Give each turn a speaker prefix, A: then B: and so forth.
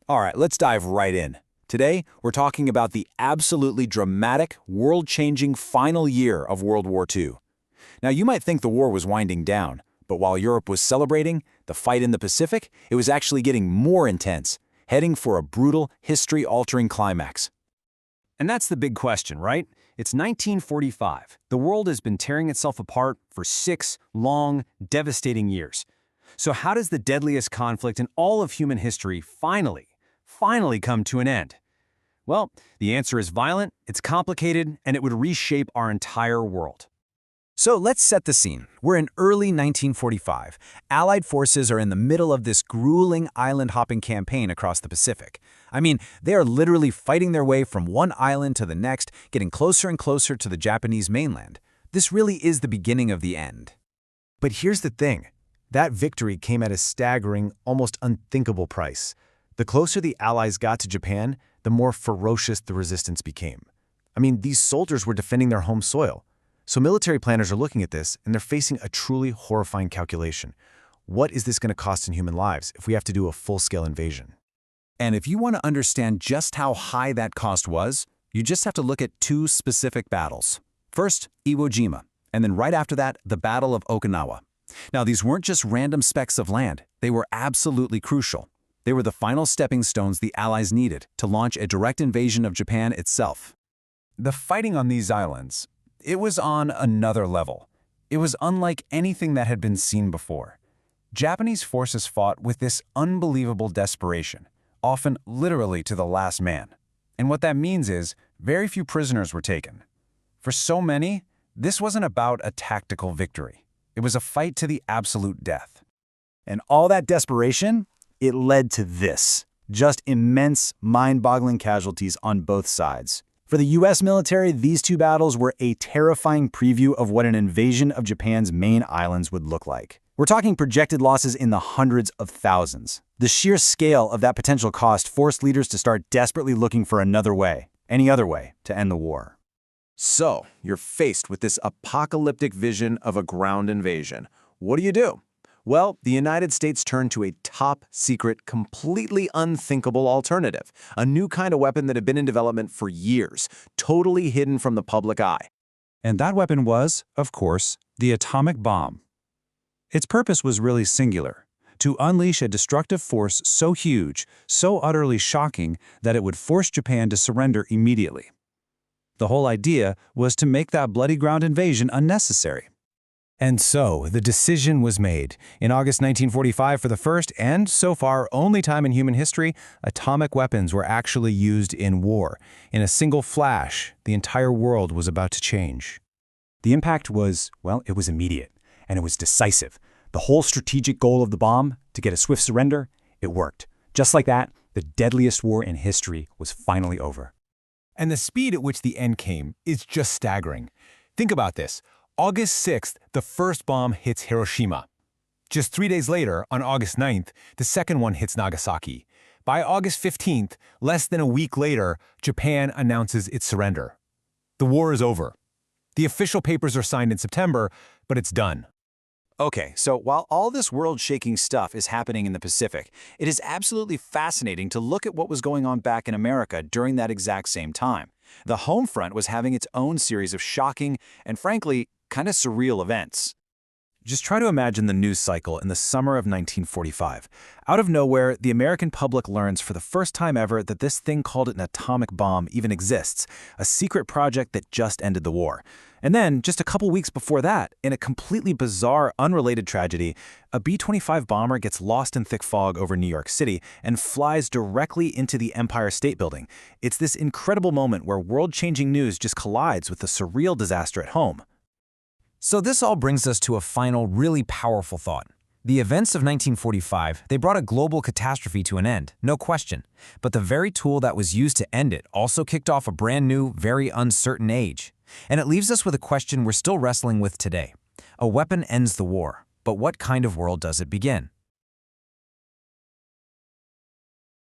A: All right, let's dive right in. Today, we're talking about the absolutely dramatic, world-changing final year of World War II. Now, you might think the war was winding down, but while Europe was celebrating, the fight in the Pacific, it was actually getting more intense, heading for a brutal, history-altering climax.
B: And that's the big question, right? It's 1945. The world has been tearing itself apart for 6 long, devastating years. So how does the deadliest conflict in all of human history finally come to an end? Well, the answer is violent, it's complicated, and it would reshape our entire world.
C: So let's set the scene. We're in early 1945. Allied forces are in the middle of this grueling island-hopping campaign across the Pacific. I mean, they are literally fighting their way from one island to the next, getting closer and closer to the Japanese mainland. This really is the beginning of the end.
D: But here's the thing. That victory came at a staggering, almost unthinkable price. The closer the Allies got to Japan, the more ferocious the resistance became. I mean, these soldiers were defending their home soil. So military planners are looking at this, and they're facing a truly horrifying calculation. What is this going to cost in human lives if we have to do a full-scale invasion?
A: And if you want to understand just how high that cost was, you just have to look at 2 specific battles. First, Iwo Jima, and then right after that, the Battle of Okinawa. Now, these weren't just random specks of land. They were absolutely crucial. They were the final stepping stones the Allies needed to launch a direct invasion of Japan itself. The fighting on these islands, it was on another level. It was unlike anything that had been seen before. Japanese forces fought with this unbelievable desperation, often literally to the last man. And what that means is, very few prisoners were taken. For so many, this wasn't about a tactical victory. It was a fight to the absolute death.
C: And all that desperation, it led to this. Just immense, mind-boggling casualties on both sides. For the U.S. military, these 2 battles were a terrifying preview of what an invasion of Japan's main islands would look like. We're talking projected losses in the hundreds of thousands. The sheer scale of that potential cost forced leaders to start desperately looking for another way, any other way, to end the war.
E: So, you're faced with this apocalyptic vision of a ground invasion. What do? Well, the United States turned to a top-secret, completely unthinkable alternative, a new kind of weapon that had been in development for years, totally hidden from the public eye.
B: And that weapon was, of course, the atomic bomb. Its purpose was really singular: to unleash a destructive force so huge, so utterly shocking, that it would force Japan to surrender immediately. The whole idea was to make that bloody ground invasion unnecessary.
D: And so, the decision was made. In August 1945, for the first and, so far, only time in human history, atomic weapons were actually used in war. In a single flash, the entire world was about to change.
C: The impact was, well, it was immediate, and it was decisive. The whole strategic goal of the bomb, to get a swift surrender, it worked. Just like that, the deadliest war in history was finally over.
D: And the speed at which the end came is just staggering. Think about this. August 6th, the first bomb hits Hiroshima. Just 3 days later, on August 9th, the second one hits Nagasaki. By August 15th, less than a week later, Japan announces its surrender. The war is over. The official papers are signed in September, but it's done.
A: Okay, so while all this world-shaking stuff is happening in the Pacific, it is absolutely fascinating to look at what was going on back in America during that exact same time. The Homefront was having its own series of shocking and, frankly, kind of surreal events.
C: Just try to imagine the news cycle in the summer of 1945. Out of nowhere, the American public learns for the first time ever that this thing called an atomic bomb even exists, a secret project that just ended the war. And then, just a couple weeks before that, in a completely bizarre, unrelated tragedy, a B-25 bomber gets lost in thick fog over New York City and flies directly into the Empire State Building. It's this incredible moment where world-changing news just collides with the surreal disaster at home.
F: So this all brings us to a final, really powerful thought. The events of 1945, they brought a global catastrophe to an end, no question. But the very tool that was used to end it also kicked off a brand new, very uncertain age. And it leaves us with a question we're still wrestling with today. A weapon ends the war, but what kind of world does it begin?